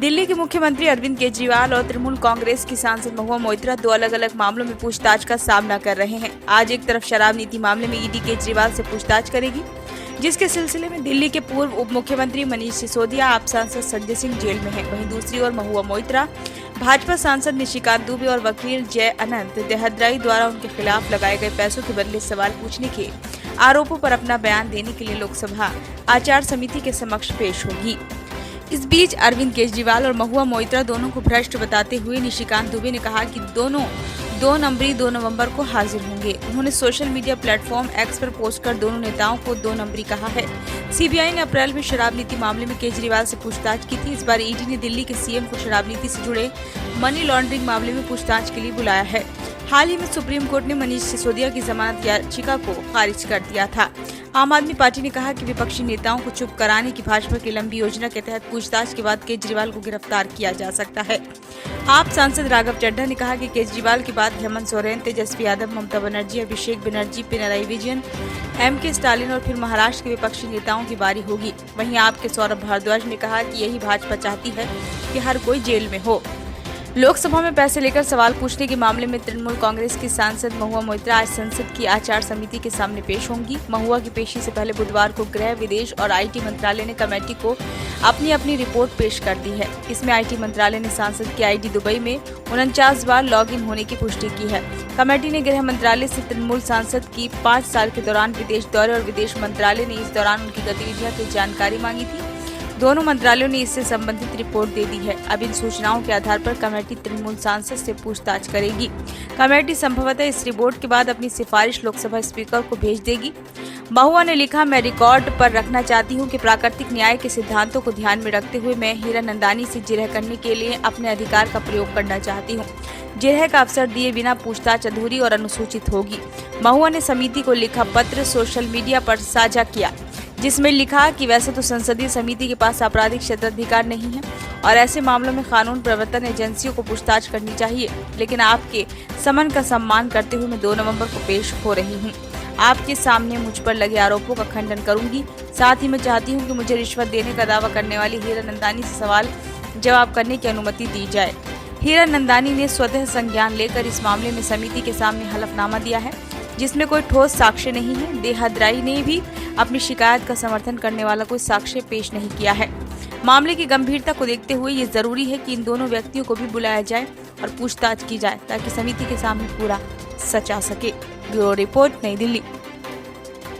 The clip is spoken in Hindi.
दिल्ली के मुख्यमंत्री अरविंद केजरीवाल और तृणमूल कांग्रेस की सांसद महुआ मोइत्रा दो अलग अलग मामलों में पूछताछ का सामना कर रहे हैं। आज एक तरफ शराब नीति मामले में ईडी केजरीवाल से पूछताछ करेगी, जिसके सिलसिले में दिल्ली के पूर्व उप मुख्यमंत्री मनीष सिसोदिया, आप सांसद संजय सिंह जेल में हैं। वहीं दूसरी ओर महुआ मोइत्रा भाजपा सांसद निशिकांत दुबे और वकील जय अनंत देहदराई द्वारा उनके खिलाफ लगाए गए पैसों के बदले सवाल पूछने के आरोपों पर अपना बयान देने के लिए लोकसभा आचार समिति के समक्ष पेश होगी। इस बीच अरविंद केजरीवाल और महुआ मोइत्रा दोनों को भ्रष्ट बताते हुए निशिकांत दुबे ने कहा कि दोनों 2 नवंबर को हाजिर होंगे। उन्होंने सोशल मीडिया प्लेटफॉर्म एक्स पर पोस्ट कर दोनों नेताओं को 2 नवंबरी कहा है। सीबीआई ने अप्रैल में शराब नीति मामले में केजरीवाल से पूछताछ की थी। इस बार ईडी ने दिल्ली के सीएम को शराब नीति से जुड़े मनी लॉन्ड्रिंग मामले में पूछताछ के लिए बुलाया है। हाल ही में सुप्रीम कोर्ट ने मनीष सिसोदिया की जमानत याचिका को खारिज कर दिया था। आम आदमी पार्टी ने कहा कि विपक्षी नेताओं को चुप कराने की भाजपा की लंबी योजना के तहत पूछताछ के बाद केजरीवाल को गिरफ्तार किया जा सकता है। आप सांसद राघव चड्ढा ने कहा कि केजरीवाल के बाद हेमंत सोरेन, तेजस्वी यादव, ममता बनर्जी, अभिषेक बनर्जी, पिनराई विजयन, एमके स्टालिन और फिर महाराष्ट्र के विपक्षी नेताओं की बारी होगी। वहीं आपके सौरभ भारद्वाज ने कहा कि यही भाजपा चाहती है कि हर कोई जेल में हो। लोकसभा में पैसे लेकर सवाल पूछने के मामले में तृणमूल कांग्रेस की सांसद महुआ मोइत्रा आज संसद की आचार समिति के सामने पेश होंगी। महुआ की पेशी से पहले बुधवार को गृह, विदेश और आईटी मंत्रालय ने कमेटी को अपनी रिपोर्ट पेश कर दी है। इसमें आईटी मंत्रालय ने सांसद की आईडी दुबई में 49 बार लॉगिन होने की पुष्टि की है। कमेटी ने गृह मंत्रालय से तृणमूल सांसद की 5 साल के दौरान विदेश दौरे और विदेश मंत्रालय ने इस दौरान उनकी गतिविधियों की जानकारी मांगी थी। दोनों मंत्रालयों ने इससे संबंधित रिपोर्ट दे दी है। अब इन सूचनाओं के आधार पर कमेटी तृणमूल सांसद से पूछताछ करेगी। कमेटी संभवतः इस रिपोर्ट के बाद अपनी सिफारिश लोकसभा स्पीकर को भेज देगी। महुआ ने लिखा, मैं रिकॉर्ड पर रखना चाहती हूं कि प्राकृतिक न्याय के सिद्धांतों को ध्यान में रखते हुए मैं हीरानंदानी से जिरह करने के लिए अपने अधिकार का प्रयोग करना चाहती हूं। जिरह का अवसर दिए बिना पूछताछ अधूरी और अनुसूचित होगी। महुआ ने समिति को लिखा पत्र सोशल मीडिया पर साझा किया, जिसमें लिखा कि वैसे तो संसदीय समिति के पास आपराधिक क्षेत्राधिकार नहीं है और ऐसे मामलों में कानून प्रवर्तन एजेंसियों को पूछताछ करनी चाहिए, लेकिन आपके समन का सम्मान करते हुए मैं 2 नवंबर को पेश हो रही हूं। आपके सामने मुझ पर लगे आरोपों का खंडन करूंगी। साथ ही मैं चाहती हूं कि मुझे रिश्वत देने का दावा करने वाली हीरानंदानी से सवाल जवाब करने की अनुमति दी जाए। हीरानंदानी ने स्वतः संज्ञान लेकर इस मामले में समिति के सामने हलफनामा दिया है, जिसमें कोई ठोस साक्ष्य नहीं है। देहदराई ने भी अपनी शिकायत का समर्थन करने वाला कोई साक्ष्य पेश नहीं किया है। मामले की गंभीरता को देखते हुए ये जरूरी है कि इन दोनों व्यक्तियों को भी बुलाया जाए और पूछताछ की जाए, ताकि समिति के सामने पूरा सच आ सके। ब्यूरो रिपोर्ट, नई दिल्ली।